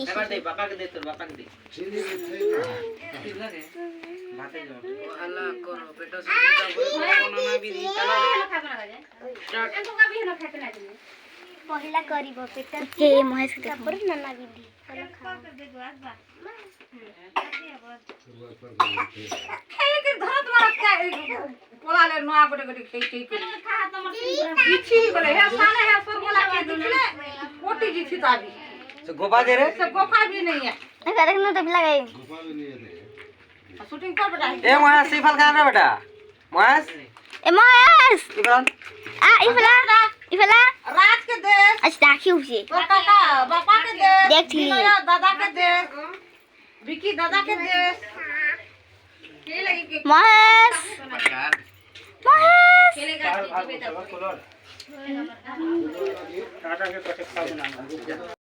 এবার দে বাবাকে দে তোর বাবাকে দে ঠিক লাগে ভাতে যাও আল্লাহ করো পেট সুবিধা করে না বিধি চলো এত কবি না খেতে না তুমি পহিলা করিব পেট কে মহেশ কে তারপর নানা বিধি চলো খাও দেখো আসবা পোলালে নোয়া করে করে খেই করে দিছি বলে হে সালে হে সরগোলা কে দিলে কোটি দিছি তাবি तो गोपा दे रहे सब गोपा भी नहीं है अरे देखना तो लगा गोपा भी नहीं है शूटिंग कर बेटा ए महेश सिफल कहां रे बेटा महेश ए महेश इफला इफला रात के दे अच्छा देखियो से तो काका बापा के दे देख ली दादा के दे विकी दादा के दे के लगी महेश महेश खेलेगा बेटा टाटा के कटे खाओ ना